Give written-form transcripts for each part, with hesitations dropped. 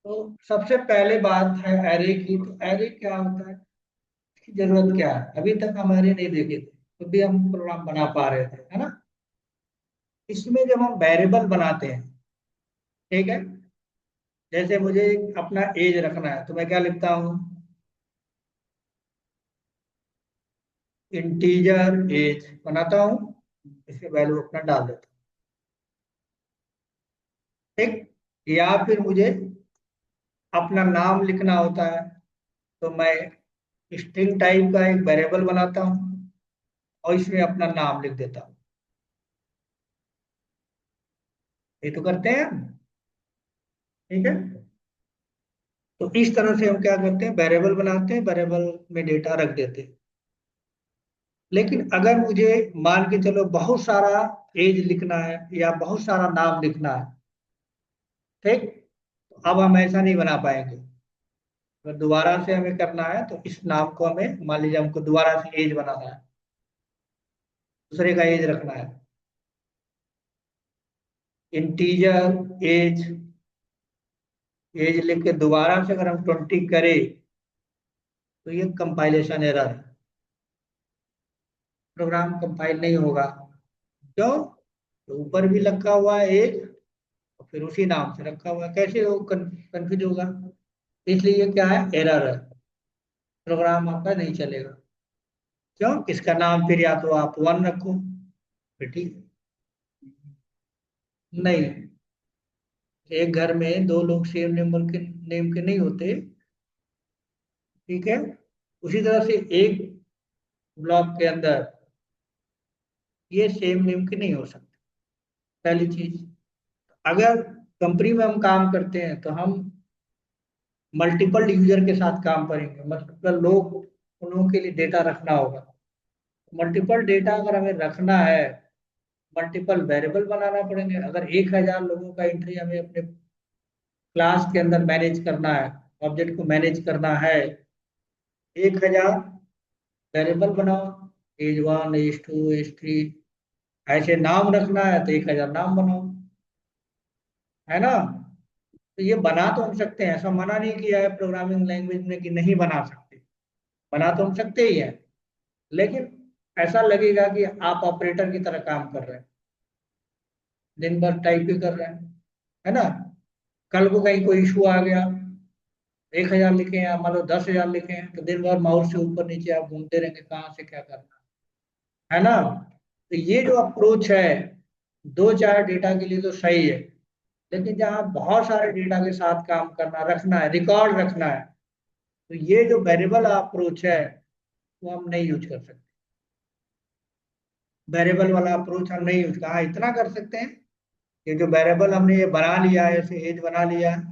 तो सबसे पहले बात है एरे की। तो एरे क्या होता है, इसकी जरूरत क्या है, अभी तक हम एरे नहीं देखे थे, तो भी हम प्रोग्राम बना पा रहे थे, है ना। इसमें जब हम वेरिएबल बनाते हैं, ठीक है, जैसे मुझे अपना एज रखना है तो मैं क्या लिखता हूँ, इंटीजर एज बनाता हूँ, इसके वैल्यू अपना डाल देता हूँ, ठीक। या फिर मुझे अपना नाम लिखना होता है, तो मैं स्ट्रिंग टाइप का एक वेरिएबल बनाता हूँ और इसमें अपना नाम लिख देता हूँ। ये तो करते हैं हम, ठीक है। तो इस तरह से हम क्या करते हैं, वेरिएबल बनाते हैं, वेरिएबल में डेटा रख देते हैं। लेकिन अगर मुझे मान के चलो बहुत सारा एज लिखना है या बहुत सारा नाम लिखना है, ठीक, तो अब हम ऐसा नहीं बना पाएंगे। अगर दोबारा से हमें करना है तो इस नाम को हमें, मान लीजिए हमको दोबारा से एज बनाना है, दूसरे का एज रखना है, इंटीजर एज, एज लिख के दोबारा से अगर हम 20 करें तो ये कंपाइलेशन एरर है, प्रोग्राम कंपाइल नहीं होगा। क्यों? तो ऊपर भी लिखा हुआ है एज और फिर उसी नाम से रखा हुआ है, कैसे वो कंफ्यूज होगा। इसलिए ये क्या है, एरर है, प्रोग्राम आपका नहीं चलेगा। क्यों? इसका नाम फिर या तो आप 1 रखो, फिर ठीक है। नहीं, एक घर में दो लोग सेम नेम के नहीं होते, ठीक है। उसी तरह से एक ब्लॉक के अंदर ये सेम नेम के नहीं हो सकते, पहली चीज। अगर कंपनी में हम काम करते हैं तो हम मल्टीपल यूजर के साथ काम करेंगे, मतलब लोग, उन लोगों के लिए डेटा रखना होगा। मल्टीपल डेटा अगर हमें रखना है, मल्टीपल वेरिएबल बनाना पड़ेंगे। अगर 1000 लोगों का एंट्री हमें अपने क्लास के अंदर मैनेज करना है, ऑब्जेक्ट को मैनेज करना है, 1000 वेरिएबल बनाओ, एज 1, एज 2, एज 3, ऐसे नाम रखना है तो 1000 नाम बनाओ, है ना। तो ये बना तो हम सकते हैं, ऐसा मना नहीं किया है प्रोग्रामिंग लैंग्वेज में कि नहीं बना सकते, बना तो हम सकते ही है। लेकिन ऐसा लगेगा कि आप ऑपरेटर की तरह काम कर रहे हैं, दिन भर टाइप ही कर रहे हैं, है ना। कल को कहीं कोई इशू आ गया, 1000 लिखे हैं, मान लो 10,000 लिखे हैं, तो दिन भर माउस से ऊपर नीचे आप घूमते रहेंगे, कहाँ से क्या करना है ना। तो ये जो अप्रोच है, दो चार डेटा के लिए तो सही है, लेकिन जहाँ बहुत सारे डेटा के साथ काम करना, रखना है, रिकॉर्ड रखना है, तो ये जो वेरिएबल अप्रोच है वो हम नहीं यूज कर सकते। वेरिएबल वाला अप्रोच हम नहीं यूज, कहाँ इतना कर सकते हैं, ये जो वेरिएबल हमने ये बना लिया है, ऐसे एज बना लिया है,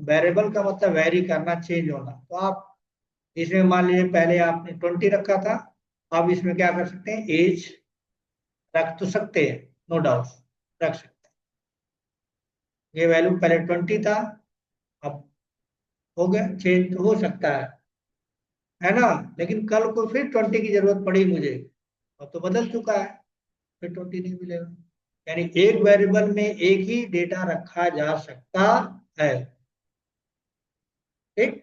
वेरिएबल का मतलब वेरी करना, चेंज होना। तो आप इसमें मान लीजिए पहले आपने 20 रखा था, अब इसमें क्या कर सकते हैं, एज रख तो सकते हैं, नो डाउट रख सकते हैं। ये वैल्यू पहले 20 था, अब हो गया चेंज, तो हो सकता है ना। लेकिन कल को फिर 20 की जरूरत पड़ी मुझे, अब तो बदल चुका है, फिर 20 नहीं मिलेगा। यानी एक वेरिएबल में एक ही डेटा रखा जा सकता है, ठीक।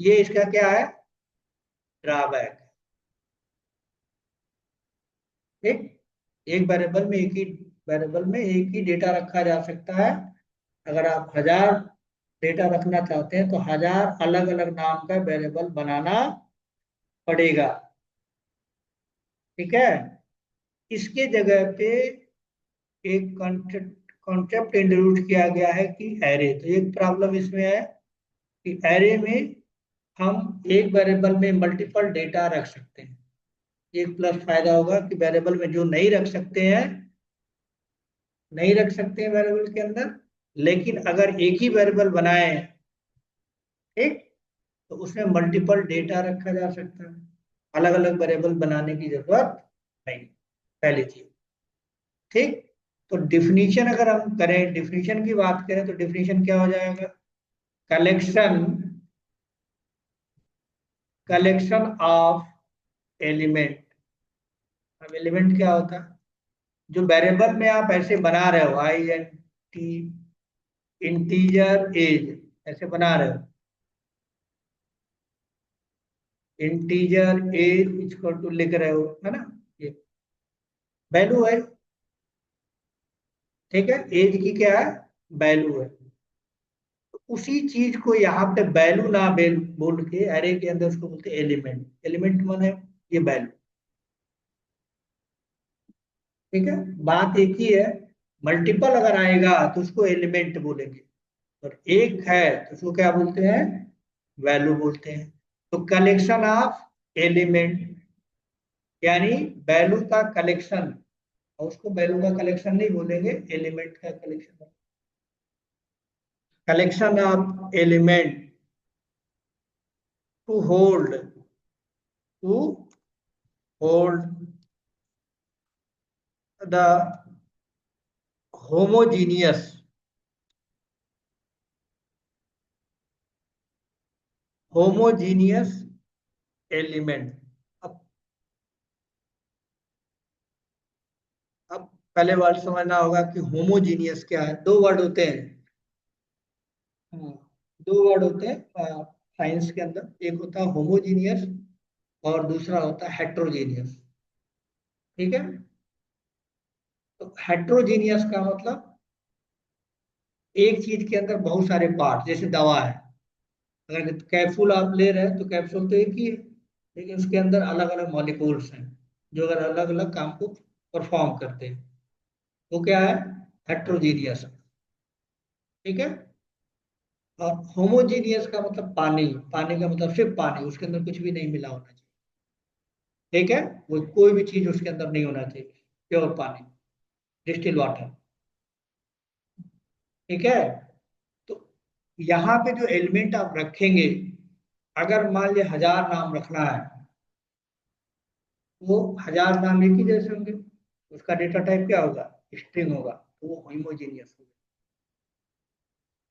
ये इसका क्या है, ड्रॉबैक, ठीक। एक वेरिएबल में एक ही डेटा रखा जा सकता है। अगर आप 1000 डेटा रखना चाहते हैं तो 1000 अलग अलग नाम का वेरिएबल बनाना पड़ेगा, ठीक है। इसके जगह पे एक कॉन्सेप्ट इंट्रोड्यूस किया गया है कि एरे। तो एक प्रॉब्लम इसमें है कि एरे में हम एक वेरिएबल में मल्टीपल डेटा रख सकते हैं। एक प्लस फायदा होगा कि वेरिएबल में जो नहीं रख सकते हैं, नहीं रख सकते हैं वेरिएबल के अंदर, लेकिन अगर एक ही वेरिएबल बनाए, ठीक, तो उसमें मल्टीपल डेटा रखा जा सकता है, अलग अलग वेरिएबल बनाने की जरूरत नहीं, पहली चीज, ठीक। तो डिफिनीशन अगर हम करें, डिफिनीशन की बात करें तो डिफिनीशन क्या हो जाएगा, कलेक्शन, कलेक्शन ऑफ एलिमेंट। अब एलिमेंट क्या होता है, जो वेरिएबल में आप ऐसे बना रहे हो, I N T, integer age, ऐसे बना रहे हो, इंटीजर एज इक्वल टू लिख रहे हो, है ना, ये वैल्यू है। ठीक है, एज की क्या है, वैल्यू है। तो उसी चीज को यहाँ पे वैल्यू ना बोल के अरे के अंदर उसको बोलते हैं एलिमेंट। एलिमेंट माने ये वैल्यू। ठीक है, बात एक ही है। मल्टीपल अगर आएगा तो उसको एलिमेंट बोलेंगे, और एक है तो उसको क्या बोलते हैं, वैल्यू बोलते हैं। तो कलेक्शन ऑफ एलिमेंट यानी वैल्यू का कलेक्शन, और उसको वैल्यू का कलेक्शन नहीं बोलेंगे, एलिमेंट का collection. Collection of element to hold, to hold the homogeneous, homogeneous element. अब अब पहले वर्ड समझना होगा कि होमोजीनियस क्या है। दो वर्ड होते हैं, हाँ, दो वर्ड होते हैं साइंस के अंदर। एक होता है होमोजीनियस और दूसरा होता है हेट्रोजीनियस। ठीक है, तो हेट्रोजीनियस का मतलब एक चीज के अंदर बहुत सारे पार्ट, जैसे दवा है, अगर कैप्सूल आप ले रहे हैं तो कैप्सूल तो एक ही है, लेकिन उसके अंदर अलग अलग मॉलिक्यूल्स हैं जो अगर अलग अलग काम को परफॉर्म करते हैं, वो क्या है, हेट्रोजीनियस। ठीक है, और होमोजीनियस का मतलब पानी, पानी का मतलब सिर्फ पानी, उसके अंदर कुछ भी नहीं मिला होना चाहिए। ठीक है, वो कोई भी चीज उसके अंदर नहीं होना चाहिए, प्योर पानी, डिस्टिल वाटर। ठीक है, तो यहाँ पे जो एलिमेंट आप रखेंगे, अगर मान लिया 1000 नाम रखना है, वो 1000 नाम एक ही जैसे होंगे, उसका डेटा टाइप क्या होगा, स्ट्रिंग होगा, तो वो होमोजीनियस होगा,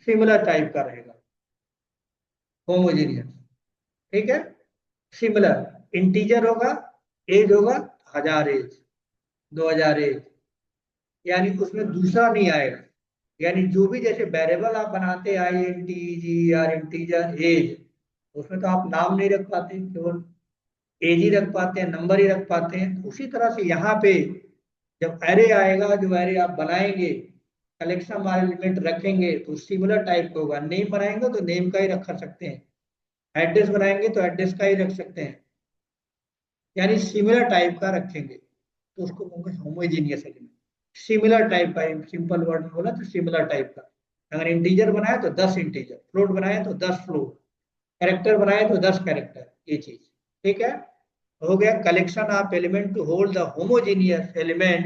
सिमिलर टाइप का रहेगा, होमोजीनियस। ठीक है, सिमिलर इंटीजर होगा, एज होगा 1000 एज, 2000 एज, यानी उसमें दूसरा नहीं आएगा। यानी जो भी जैसे वेरिएबल आप बनाते I N T G R integer age, उसमें तो आप नाम नहीं रख पाते, केवल एज ही रख पाते हैं, नंबर ही रख पाते हैं। तो उसी तरह से यहाँ पे जब एरे आएगा, जो एरे आप बनाएंगे, कलेक्शन वाले एलिमेंट रखेंगे, तो सिमिलर टाइप का होगा। नेम बनाएंगे तो नेम का ही रख सकते हैं, एड्रेस बनाएंगे तो एड्रेस का ही रख सकते हैं, यानी सिमिलर टाइप का रखेंगे, तो उसको बोलेंगे होमोजेनियस एलिमेंट। सिमिलर टाइप का, सिंपल वर्ड में बोला तो सिमिलर टाइप का। अगर इंटीजर बनाए तो 10 इंटीजर, फ्लोट बनाए तो 10 फ्लोट, कैरेक्टर बनाए तो 10 कैरेक्टर, ये चीज। ठीक है, हो गया collection of element to hold the homogeneous element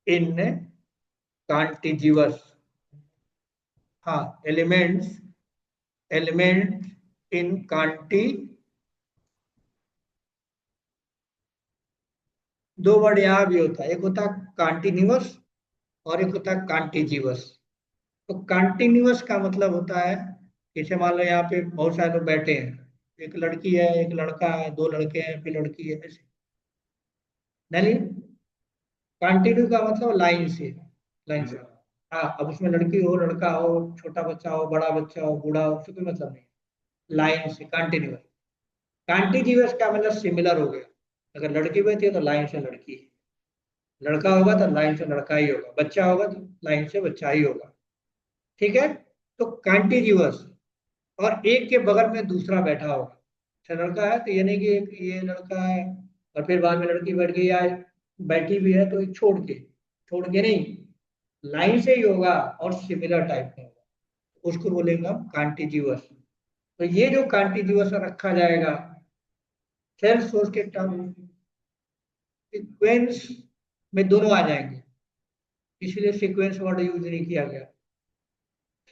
in contiguous. हाँ, एलिमेंट्स, एलिमेंट इन कॉन्टी, दो वर्ड यहाँ भी होता है, एक होता है कॉन्टिन्यूअस और एक होता है कॉन्टिजियस। तो कंटिन्यूअस का मतलब होता है, जैसे मान लो यहाँ पे बहुत सारे लोग बैठे हैं, एक लड़की है, एक लड़का है, दो लड़के हैं, फिर लड़की है, ऐसे नहीं। कंटिन्यू का मतलब लाइन से, लाइन से। हाँ, अब उसमें लड़की हो, लड़का हो, छोटा बच्चा हो, बड़ा बच्चा हो, बूढ़ा हो, उससे कोई मतलब नहीं, लाइन से कंटिन्यूअस। कंटिन्यूअस का मतलब सिमिलर हो गया, अगर लड़की बैठी है तो लाइन से लड़की है, लड़का होगा तो लाइन से लड़का ही होगा, बच्चा होगा तो लाइन से बच्चा ही होगा। ठीक है, तो कंटिन्यूअस, और एक के बगल में दूसरा बैठा होगा। अच्छा, लड़का है तो ये नहीं कि ये लड़का है और फिर बाद में लड़की बैठ गई या बैठी भी है तो एक छोड़ के नहीं, लाइन से ही होगा और सिमिलर टाइप का होगा, उसको बोलेंगे हम कांटिजिवस। तो ये जो कांटिजिवस रखा जाएगा, सेल्फ सोर्स के टर्म सीक्वेंस में दोनों आ जाएंगे, इसलिए सीक्वेंस वर्ड यूज नहीं किया गया।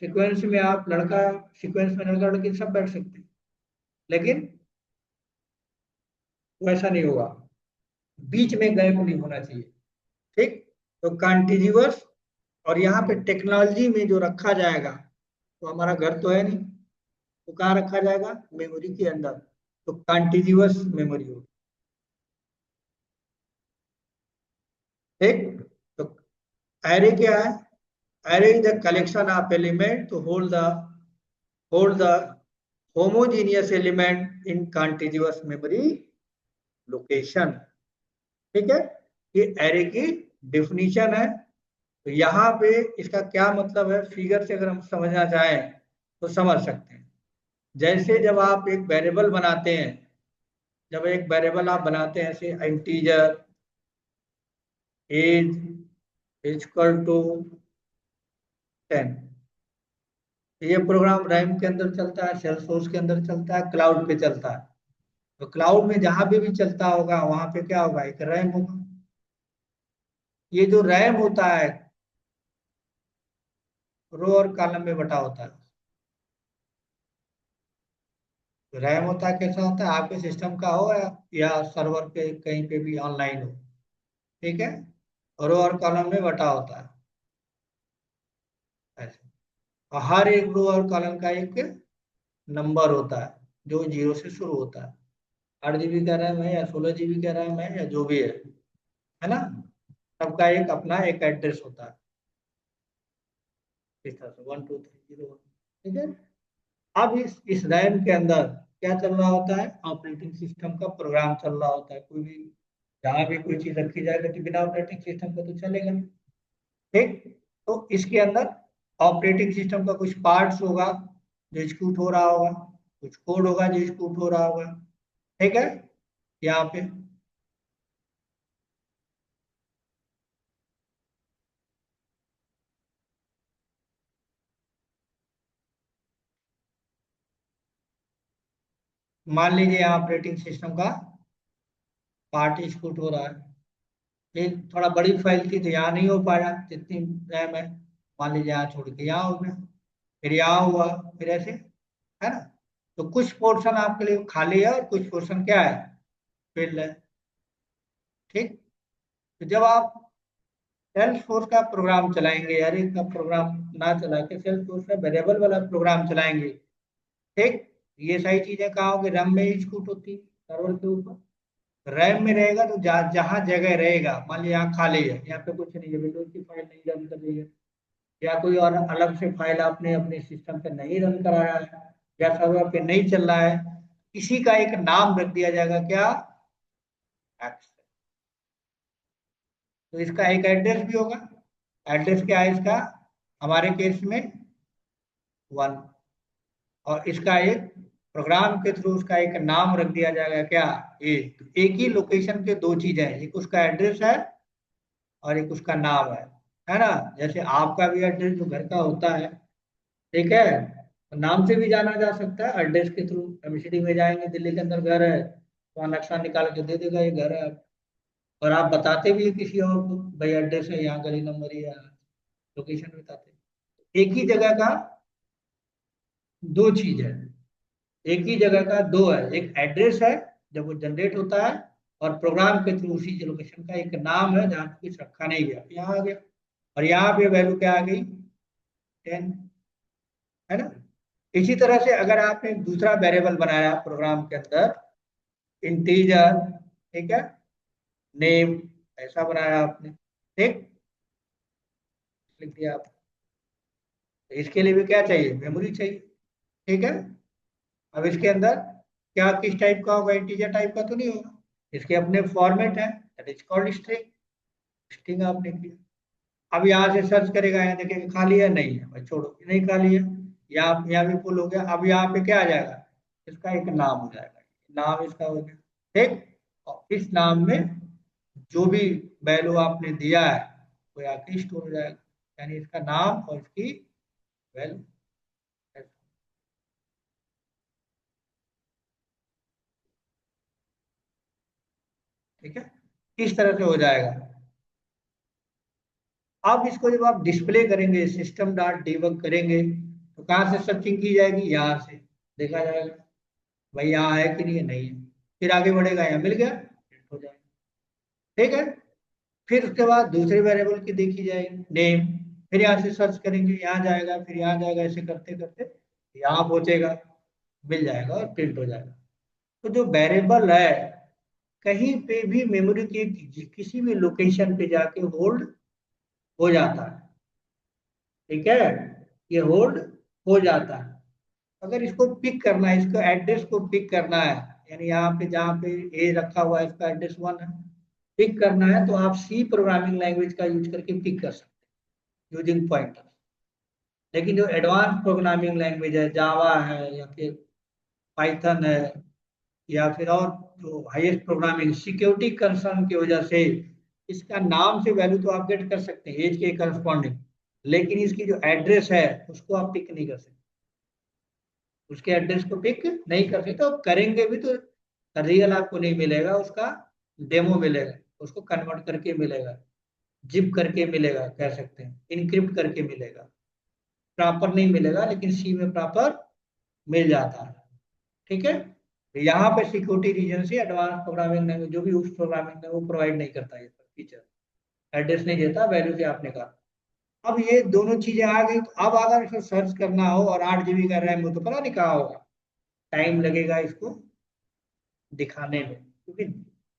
सीक्वेंस में आप लड़का, सीक्वेंस में लड़का लड़की सब बैठ सकते हैं, लेकिन वैसा नहीं होगा, बीच में गैप नहीं होना चाहिए। ठीक, तो कॉन्टिन्यूअस, और यहाँ पे टेक्नोलॉजी में जो रखा जाएगा, तो हमारा घर तो है नहीं, तो कहाँ रखा जाएगा, मेमोरी के अंदर, तो कॉन्टिन्यूअस मेमोरी हो। ठीक, तो एरे क्या है, array is the collection of element to hold the hold the homogeneous element in contiguous memory location. ठीक है, ये एरे की डिफिनीशन है। तो यहाँ पे इसका क्या मतलब है, फिगर से अगर हम समझना चाहें तो समझ सकते हैं। जैसे जब आप एक वेरिएबल बनाते हैं, जब एक वेरिएबल आप बनाते हैं ऐसे इंटीजर एज इक्वल टू 10, ये प्रोग्राम रैम के अंदर चलता है, सेल्सफोर्स के अंदर चलता है, क्लाउड पे चलता है। तो क्लाउड में जहां पे भी चलता होगा वहां पे क्या होगा, एक रैम होगा। ये जो रैम होता है रो और कॉलम में बटा होता है। तो रैम होता है, कैसा होता है, आपके सिस्टम का हो या सर्वर पे कहीं पे भी ऑनलाइन हो। ठीक है, रो और कॉलम में बटा होता है ऐसे। और हर एक रो और कॉलम का एक नंबर होता है जो 0 से शुरू होता है। 8 GB का रैम है या 16 GB का रैम है या जो भी है ना, सबका एक अपना एक एड्रेस होता है। इस तरह से 1 2 3 0 1। ठीक है, अब इस रैम के अंदर क्या चल रहा होता है, ऑपरेटिंग सिस्टम का प्रोग्राम चल रहा होता है। कोई भी जहां भी कोई चीज रखी जाएगी तो बिना ऑपरेटिंग सिस्टम का तो चलेगा नहीं। ठीक, तो इसके अंदर ऑपरेटिंग सिस्टम का कुछ पार्ट्स होगा जो एग्जीक्यूट हो रहा होगा, कुछ कोड होगा जो एग्जीक्यूट हो रहा होगा। ठीक है, यहाँ पे मान लीजिए यहाँ ऑपरेटिंग सिस्टम का पार्ट एग्जीक्यूट हो रहा है। ये थोड़ा बड़ी फाइल थी तो यहाँ नहीं हो पाया, जितनी रैम है। मान लीजिए यहाँ छोड़ के यहाँ हो गया, फिर यहाँ हुआ, फिर ऐसे, है ना। तो कुछ पोर्शन आपके लिए खाली है और कुछ पोर्शन क्या है, फिल्ड है। ठीक, तो जब आप सेल्स फोर्स का प्रोग्राम चलाएंगे, यार का प्रोग्राम ना चला के सेल्स फोर्स का वेरिएबल वाला प्रोग्राम चलाएंगे। ठीक, ये सारी चीजें कहाँ होगी, रैम में एग्जीक्यूट होती सर्वर के ऊपर। रैम में रहेगा तो जहां जगह रहेगा, मान लीजिए यहाँ खाली है, यहाँ पे कुछ नहीं है, विंडोज की फाइल नहीं रन कर रही है, या कोई और अलग से फाइल आपने अपने सिस्टम पे नहीं रन कराया है, या सर्वर पे नहीं चल रहा है, इसी का एक नाम रख दिया जाएगा, क्या, एक्स। तो इसका एक एड्रेस भी होगा। एड्रेस क्या है इसका, हमारे केस में 1। और इसका एक प्रोग्राम के थ्रू उसका एक नाम रख दिया जाएगा, क्या, एक ही लोकेशन के दो चीजें हैं, एक उसका एड्रेस है और एक उसका नाम है ना। जैसे आपका भी एड्रेस जो घर का होता है, ठीक है, तो नाम से भी जाना जा सकता है एड्रेस के थ्रू। एमसीडी में जाएंगे, दिल्ली के अंदर घर है, तो नक्शा निकाल के दे देगा ये घर है। और आप बताते भी है किसी और को, भाई एड्रेस है यहाँ, गली नंबर या लोकेशन बताते हैं। एक ही जगह का दो चीज है, एक ही जगह का दो है, एक एड्रेस है जब वो जनरेट होता है, और प्रोग्राम के थ्रू उसी लोकेशन का एक नाम है जहाँ पे कुछ रखा नहीं गया, यहाँ आ गया। और यहाँ पे वैल्यू क्या आ गई, 10, है ना। इसी तरह से अगर आपने दूसरा वेरिएबल बनाया प्रोग्राम के अंदर, इंटीजर, ठीक है, नेम, ऐसा बनाया आपने, ठीक, लिख दिया आप। तो इसके लिए भी क्या चाहिए, मेमोरी चाहिए। ठीक है, अब इसके अंदर क्या किस टाइप का होगा, इंटीजर टाइप का तो नहीं होगा, इसके अपने फॉर्मेट है, that is called string. String आपने किया। अब यहाँ से सर्च करेगा, यहाँ देखेगा खाली है, नहीं है, भाई छोड़ो, नहीं खाली है, यहाँ भी फुल हो गया। अब यहाँ पे क्या आ जाएगा, इसका एक नाम हो जाएगा, नाम इसका हो गया। ठीक, और इस नाम में जो भी वैल्यू आपने दिया है वो यहाँ पे स्टोर हो जाएगा, यानी इसका नाम और इसकी वैल्यू। ठीक है, इस तरह से हो जाएगा। अब इसको जब आप डिस्प्ले करेंगे, सिस्टम डॉट डिबग करेंगे, तो कहाँ से सर्चिंग की जाएगी, यहाँ से देखा जाएगा भाई यहाँ है कि नहीं है, नहीं है। फिर आगे बढ़ेगा, यहाँ मिल गया, हो जाएगा। ठीक है, फिर उसके बाद दूसरे वेरिएबल की देखी जाएगी, नेम। फिर यहाँ से सर्च करेंगे, यहाँ जाएगा, फिर यहाँ जाएगा, ऐसे करते करते यहाँ पहुंचेगा, मिल जाएगा और प्रिंट हो जाएगा। तो जो वेरिएबल है कहीं पे भी मेमोरी के किसी भी लोकेशन पे जाके होल्ड हो जाता है। ठीक है, ये होल्ड हो जाता है। अगर इसको पिक करना है, इसको एड्रेस को पिक करना है, यानी यहाँ पे जहाँ पे ए रखा हुआ है इसका एड्रेस 1 है, पिक करना है तो आप सी प्रोग्रामिंग लैंग्वेज का यूज करके पिक कर सकते हैं यूजिंग पॉइंटर। लेकिन जो एडवांस प्रोग्रामिंग लैंग्वेज है, जावा है या फिर पाइथन है या फिर और जो हाईएस्ट प्रोग्रामिंग, सिक्योरिटी कंसर्न की वजह से इसका नाम से वैल्यू तो आप गेट कर सकते हैं एज के करस्पॉन्डिंग, लेकिन इसकी जो एड्रेस है उसको आप पिक नहीं कर सकते, उसके एड्रेस को पिक नहीं कर सकते। तो करेंगे भी तो रियल आपको नहीं मिलेगा, उसका डेमो मिलेगा, उसको कन्वर्ट करके मिलेगा, जिप करके मिलेगा, कह सकते हैं इनक्रिप्ट करके मिलेगा, प्रॉपर नहीं मिलेगा, लेकिन सी में प्रॉपर मिल जाता है। ठीक है, यहाँ पे सिक्योरिटी रीजन से एडवांस प्रोग्रामिंग लैंग्वेज जो भी उस प्रोग्रामिंग है वो प्रोवाइड नहीं करता है फीचर, एड्रेस नहीं देता, वैल्यू से आपने कहा। अब ये दोनों चीजें आ गई, तो अब अगर इसको सर्च करना हो और 8 GB का रैम हो तो पता नहीं कहाँ होगा, टाइम लगेगा इसको दिखाने में, क्योंकि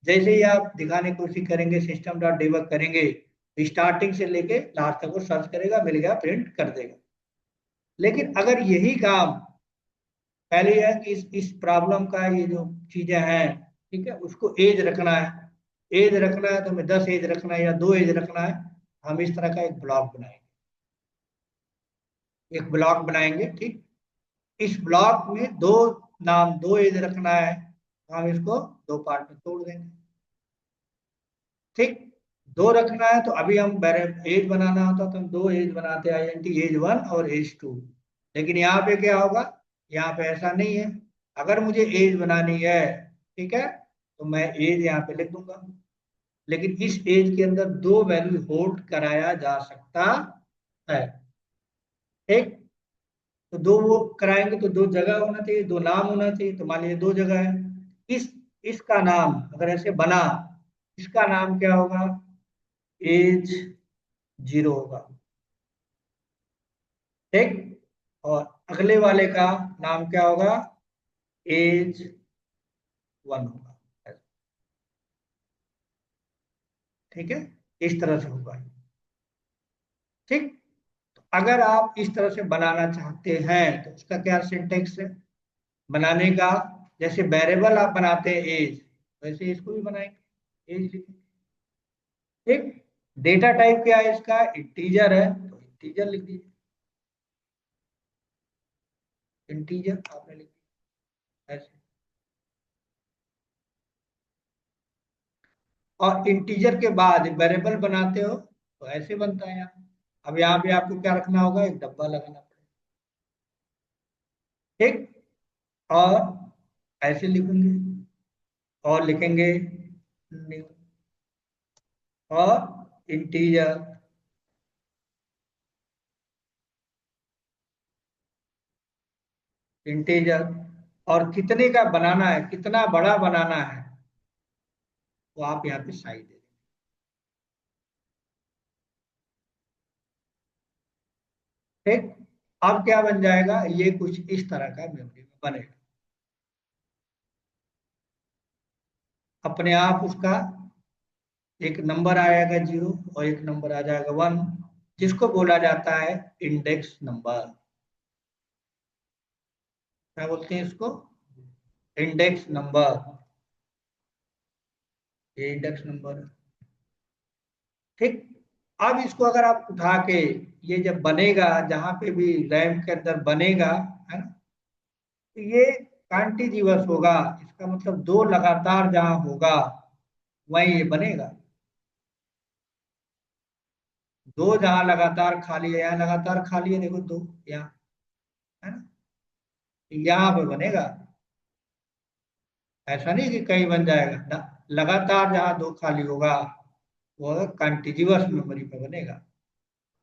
जैसे ही आप दिखाने की कोशिश करेंगे, सिस्टम डॉट डिबग करेंगे, स्टार्टिंग से लेके लास्ट तक वो सर्च करेगा, मिल गया, प्रिंट कर देगा। लेकिन अगर यही काम पहले है कि इस प्रॉब्लम का ये जो चीजें हैं, ठीक है, उसको एज रखना है, एज रखना है तो हमें 10 एज रखना है या 2 एज रखना है, हम इस तरह का एक ब्लॉक बनाएंगे, एक ब्लॉक बनाएंगे, ठीक। इस ब्लॉक में दो नाम, 2 एज रखना है, हम इसको 2 पार्ट में तोड़ देंगे, ठीक। 2 रखना है तो अभी हम एज बनाना होता तो हम 2 एज बनाते हैं, आईएनटी एज 1 और एज 2। लेकिन यहाँ पे क्या होगा, यहाँ पे ऐसा नहीं है, अगर मुझे एज बनानी है, ठीक है, तो मैं एज यहाँ पे लिख दूंगा, लेकिन इस एज के अंदर 2 वैल्यू होल्ड कराया जा सकता है, ठीक। तो 2 वो कराएंगे तो 2 जगह होना चाहिए, 2 नाम होना चाहिए, तो मान लीजिए 2 जगह है। इस इसका नाम अगर ऐसे बना, इसका नाम क्या होगा, एज 0 होगा, ठीक। और अगले वाले का नाम क्या होगा, एज 1 होगा, ठीक है, इस तरह से होगा, ठीक। तो अगर आप इस तरह से बनाना चाहते हैं तो उसका क्या सिंटेक्स है बनाने का, जैसे वेरिएबल आप बनाते हैं एज, वैसे इसको भी बनाएंगे, एज लिखेंगे, ठीक। डेटा टाइप क्या है इसका, इंटीजर है तो इंटीजर लिख दीजिए, इंटीजर आपने लिख दिया ऐसे। और इंटीजर के बाद वेरिएबल बनाते हो तो ऐसे बनता है यहाँ। अब यहाँ पे आपको क्या रखना होगा, एक डब्बा लगाना पड़ेगा, ठीक। और ऐसे लिखेंगे, और लिखेंगे न्यू, और इंटीजर, इंटीजर, और कितने का बनाना है, कितना बड़ा बनाना है, तो आप यहाँ पे साइज दे दें, ठीक। अब क्या बन जाएगा, ये कुछ इस तरह का मेमोरी में बनेगा, अपने आप उसका एक नंबर आएगा 0 और एक नंबर आ जाएगा 1, जिसको बोला जाता है इंडेक्स नंबर। क्या बोलते हैं इसको, इंडेक्स नंबर, ये इंडेक्स नंबर है, ठीक। अब इसको अगर आप उठा के, ये जब बनेगा जहां पे भी रैम के अंदर बनेगा, है ना, तो ये कॉन्टिन्यूअस होगा, इसका मतलब 2 लगातार जहां होगा वहीं ये बनेगा, 2 जहां लगातार खाली है, यहाँ लगातार खाली है, देखो 2 यहाँ, है ना, यहाँ पे बनेगा, ऐसा नहीं कि कहीं बन जाएगा ना, लगातार जहां 2 खाली होगा वो कंटिन्यूअस मेमोरी पे बनेगा।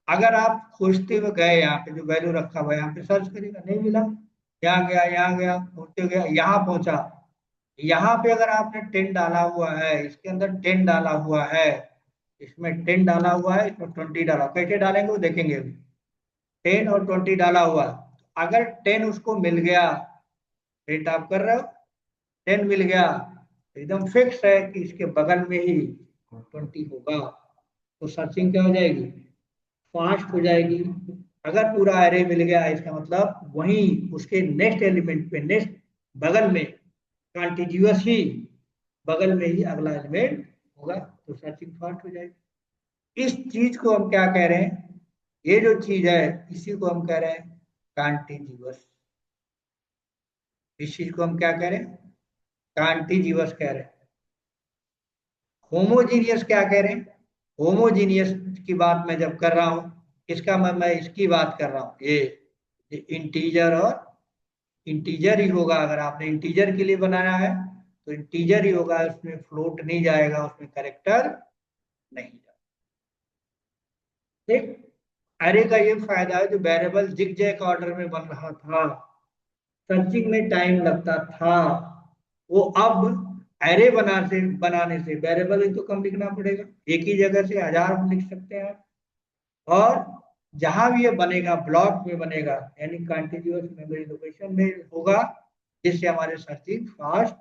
अगर आप खोजते हुए गए यहाँ पे जो वैल्यू रखा हुआ है, यहाँ पे सर्च करेगा, नहीं मिला, यहाँ गया, यहाँ गया, पहुंचते गया, यहाँ पहुंचा, यहाँ पे अगर आपने 10 डाला हुआ है, इसके अंदर 10 डाला हुआ है, इसमें 10 डाला हुआ है, इसमें 20 डाला, कैसे डालेंगे वो देखेंगे अभी। 10 और 20 डाला हुआ, अगर 10 उसको मिल गया, रेट आप कर रहे हो, 10 मिल गया, एकदम फिक्स है कि इसके बगल में ही 20 होगा, तो सर्चिंग क्या हो जाएगी, फास्ट हो जाएगी, अगर पूरा एरे मिल गया इसका मतलब वहीं उसके नेक्स्ट एलिमेंट पे, नेक्स्ट बगल में, कॉन्टिन्यूअस ही बगल में ही अगला एलिमेंट होगा, तो सर्चिंग फास्ट हो जाएगी। इस चीज को हम क्या कह रहे हैं, ये जो चीज है इसी को हम कह रहे हैं कॉन्टिन्यूअस। इस चीज को हम क्या कह रहे हैं, कॉन्टिन्यूअस कह रहे हैं। होमोजीनियस क्या कह रहे हैं, होमोजीनियस की बात मैं जब कर रहा हूं, इसका मैं इसकी बात कर रहा हूं, ये इंटीजर और इंटीजर ही होगा। अगर आपने इंटीजर के लिए बनाना है तो इंटीजर ही होगा, उसमें फ्लोट नहीं जाएगा, उसमें करेक्टर नहीं जाएगा। ठीक। अरे का ये फायदा है, जो वेरिएबल जिग जैग ऑर्डर में बन रहा था, सर्चिंग में टाइम लगता था, वो अब एरे बनाने से वेरिएबल ही तो कम लिखना पड़ेगा, एक ही जगह से हजार लिख सकते हैं। और जहां भी ये बनेगा ब्लॉक में बनेगा, यानी कंटिन्यूअस मेमोरी लोकेशन में होगा, जिससे हमारे सर्चिंग फास्ट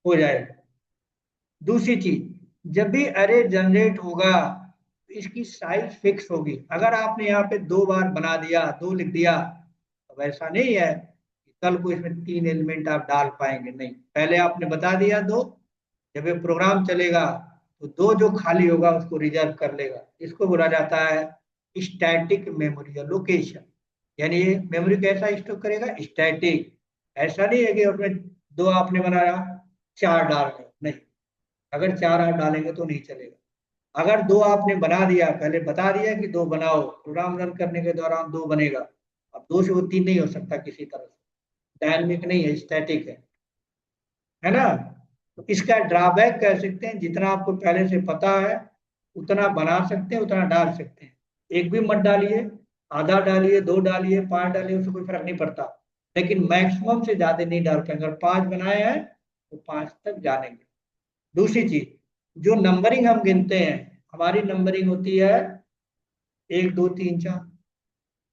हो जाएगा। दूसरी चीज, जब भी अरे जनरेट होगा तो इसकी साइज फिक्स होगी। अगर आपने यहाँ पे 2 बार बना दिया, 2 लिख दिया, अब ऐसा नहीं है कि कल को इसमें 3 एलिमेंट आप डाल पाएंगे, नहीं, पहले आपने बता दिया 2, जब ये प्रोग्राम चलेगा तो 2 जो खाली होगा उसको रिजर्व कर लेगा। इसको बोला जाता है स्टैटिक मेमोरी लोकेशन। यानी ये मेमोरी कैसा स्टोर करेगा, स्टैटिक। ऐसा नहीं है कि उसमें 2 आपने बनाया, 4 डाल रहे, नहीं, अगर 4 आप डालेंगे तो नहीं चलेगा। अगर 2 आपने बना दिया, पहले बता दिया कि 2 बनाओ, प्रोग्राम रन करने के दौरान 2 बनेगा, अब 2 से वो 3 नहीं हो सकता किसी तरह से, डायनेमिक नहीं है, स्टैटिक है ना। तो इसका ड्रॉबैक कह सकते हैं, जितना आपको पहले से पता है उतना बना सकते हैं, उतना डाल सकते हैं। एक भी मत डालिए, आधा डालिए, 2 डालिए, 5 डालिए, उससे कोई फर्क नहीं पड़ता, लेकिन मैक्सिमम से ज्यादा नहीं डाल पाएंगे। अगर 5 बनाए हैं तो 5 तक जानेंगे। दूसरी चीज, जो नंबरिंग हम गिनते हैं, हमारी नंबरिंग होती है 1 2 3 4,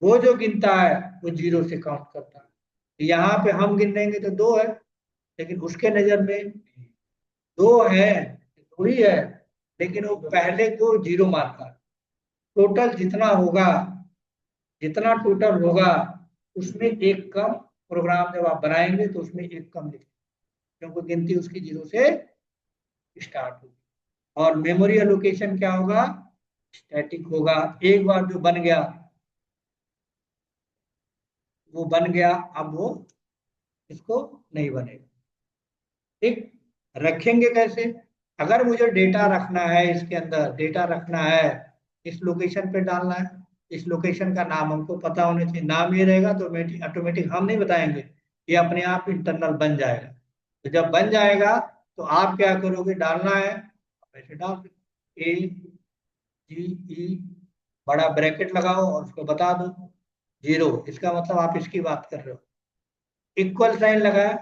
वो जो गिनता है वो 0 से काउंट करता है। यहाँ पे हम गिन लेंगे तो 2 है, लेकिन उसके नजर में 2 है, 2 ही है, लेकिन वो पहले को 0 मानता है। टोटल जितना होगा, जितना टोटल होगा उसमें एक कम, प्रोग्राम जब आप बनाएंगे तो उसमें एक कम लिखेंगे, क्योंकि गिनती उसकी 0 से स्टार्ट होगी। और मेमोरी एलोकेशन क्या होगा, स्टैटिक होगा। एक बार जो बन गया वो बन गया, अब वो इसको नहीं बनेगा। ठीक। रखेंगे कैसे, अगर मुझे डेटा रखना है, इसके अंदर डेटा रखना है, इस लोकेशन पे डालना है, इस लोकेशन का नाम हमको पता होना चाहिए। नाम ये रहेगा तो ऑटोमेटिक हम नहीं बताएंगे, ये अपने आप इंटरनल बन जाएगा। तो जब बन जाएगा तो आप क्या करोगे, डालना है आप ऐसे डाल दो, AGE, बड़ा ब्रैकेट लगाओ और उसको बता दो 0, इसका मतलब आप इसकी बात कर रहे हो। इक्वल साइन लगाया,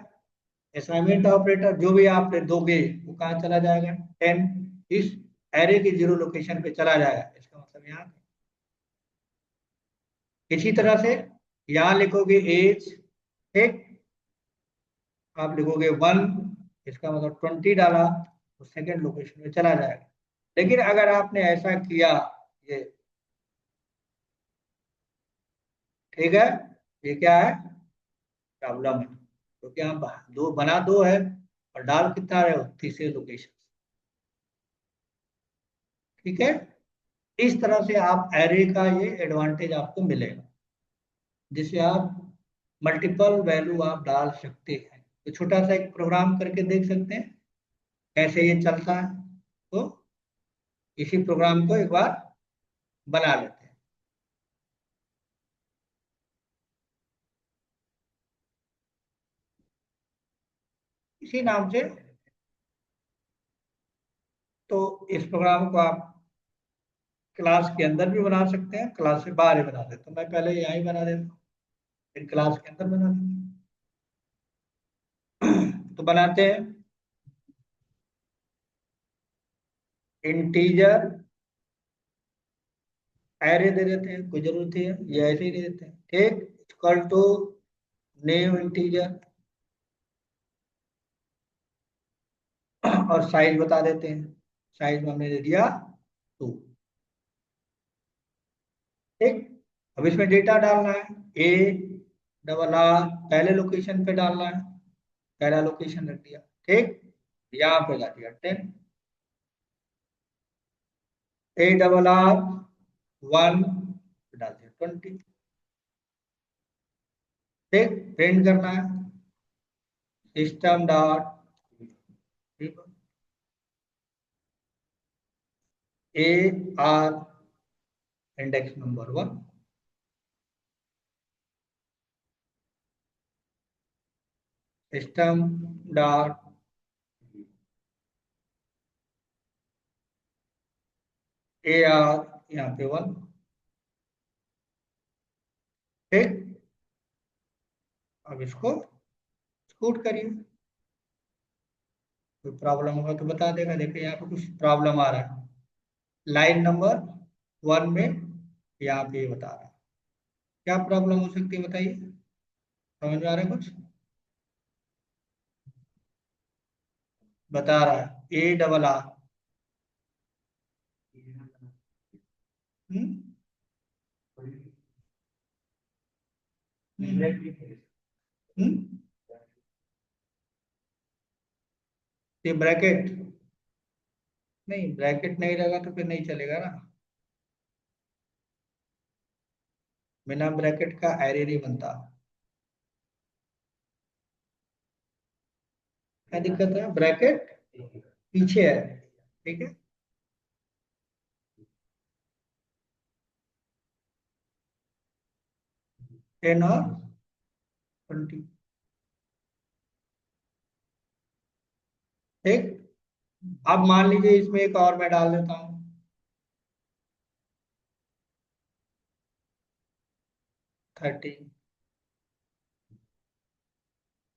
असाइनमेंट ऑपरेटर जो भी आप दोगे वो कहाँ चला जाएगा, 10, इस एरे की 0 लोकेशन पे चला जाएगा, इसका मतलब यहाँ। इसी तरह से यहाँ लिखोगे एज, ठीक, आप लिखोगे 1, इसका मतलब 20 डाला तो सेकेंड लोकेशन में चला जाएगा। लेकिन अगर आपने ऐसा किया, ये ठीक है, ये क्या है, प्रॉब्लम है, क्योंकि यहाँ दो बना 2 है और डाल कितना रहे हो, तीसरे लोकेशन। ठीक है। इस तरह से आप एरे का ये एडवांटेज आपको मिलेगा, जिसे आप मल्टीपल वैल्यू आप डाल सकते हैं। तो छोटा सा एक प्रोग्राम करके देख सकते हैं कैसे ये चलता है। तो इसी प्रोग्राम को एक बार बना लेते हैं। इसी नाम से, तो इस प्रोग्राम को आप क्लास के अंदर भी बना सकते हैं, क्लास से बाहर भी बना सकते हैं। तो मैं पहले यहाँ ही बना देता हूँ, फिर क्लास के अंदर बना देता हूँ। तो बनाते हैं, इंटीजर एरे दे देते हैं, कोई जरूरत है ये ऐसे ही दे देते हैं, ठीक, इक्वल टू नेम इंटीजर, और साइज बता देते हैं, साइज में हमने दे दिया 2। ठीक। अब इसमें डेटा डालना है, ए डबल आर पहले लोकेशन पे डालना है, पहला लोकेशन रख दिया। ठीक, यहाँ पे ला दिया 10, ए डबल आर 1 डाल दिया 20। ठीक, प्रिंट करना है, system dot A R index number 1, system dot A R यहाँ पे 1। ठीक, अब इसको स्कूट करिए, कोई प्रॉब्लम होगा तो बता देगा। देखिए यहाँ पे कुछ प्रॉब्लम आ रहा है, लाइन नंबर 1 में यहाँ पे ये बता रहा है। क्या प्रॉब्लम हो सकती है बताइए, समझ में आ रहा है कुछ? बता रहा है ए डबल आर। हम्म हम्म, ये ब्रैकेट, नहीं ब्रैकेट नहीं रहेगा तो फिर नहीं चलेगा ना, बिना ब्रैकेट का एरे नहीं बनता। क्या दिक्कत है, ब्रैकेट पीछे है। ठीक है, 10 और 20। ठीक, अब मान लीजिए इसमें एक और मैं डाल देता हूँ, 30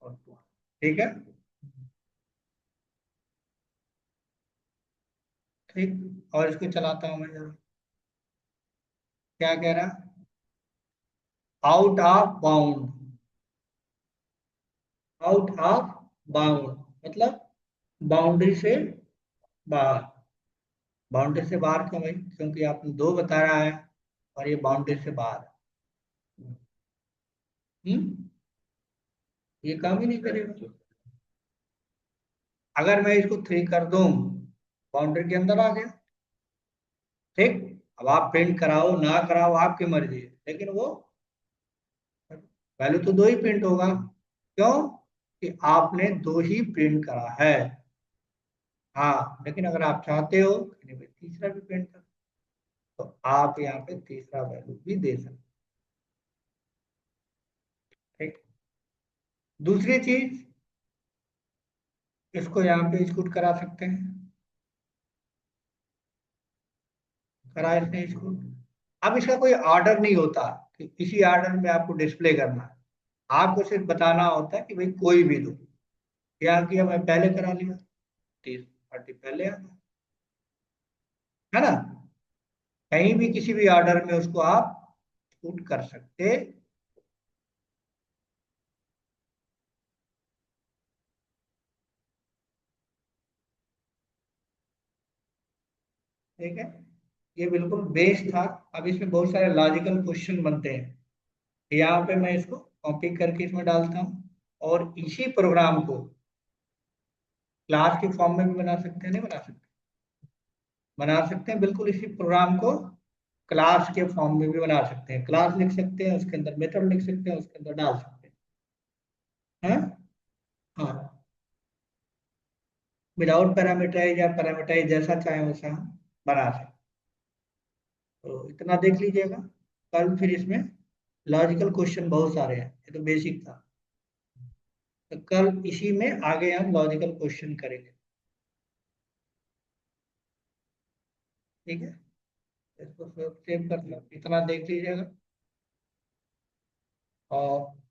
और 2। ठीक है, ठीक, और इसको चलाता हूँ मैं जरा। क्या कह रहा, out of bound, out of bound मतलब बाउंड्री से बाहर। बाउंड्री से बाहर क्यों भाई, क्योंकि आपने 2 बता रहा है और ये बाउंड्री से बाहर है। हम्म, ये काम ही नहीं करेगा। अगर मैं इसको 3 कर दूं, बाउंड्री के अंदर आ गया। ठीक, अब आप प्रिंट कराओ ना कराओ आपकी मर्जी है, लेकिन वो वैल्यू तो 2 ही प्रिंट होगा। क्यों, कि आपने 2 ही प्रिंट करा है। हाँ, लेकिन अगर आप चाहते हो कि नहीं भाई तीसरा भी प्रिंट कर, तो आप यहाँ पे तीसरा वैल्यू भी दे सकते। ठीक, दूसरी चीज, इसको यहाँ पे स्कूट करा सकते हैं, करा सकते हैं स्कूट। अब इसका कोई ऑर्डर नहीं होता कि इसी ऑर्डर में आपको डिस्प्ले करना है, आपको सिर्फ बताना होता है कि भाई कोई भी दो। क्या किया, मैं पहले करा लिया, 30 पहले आ गया, है ना। कहीं भी किसी भी ऑर्डर में उसको आप स्कूट कर सकते। ठीक है, ये बिल्कुल बेस था। अब इसमें बहुत सारे लॉजिकल क्वेश्चन बनते हैं, यहाँ पे मैं इसको कॉपी करके इसमें डालता हूँ, और इसी प्रोग्राम को क्लास के फॉर्म में भी बना सकते हैं, नहीं बना सकते, बना सकते हैं बिल्कुल इसी प्रोग्राम को क्लास के फॉर्म में भी बना सकते हैं। क्लास लिख सकते हैं, उसके अंदर मेथड लिख सकते हैं, उसके अंदर डाल सकते हैं। हैं? हाँ, विदाउट पैरामीटराइज या पैरामीटराइज जैसा चाहे वैसा हम बना सकते हैं। तो इतना देख लीजिएगा, कल फिर इसमें लॉजिकल क्वेश्चन बहुत सारे हैं, ये तो बेसिक था। तो कल इसी में आगे हम लॉजिकल क्वेश्चन करेंगे। ठीक है, इसको सेव कर लो, इतना देख लीजिएगा। और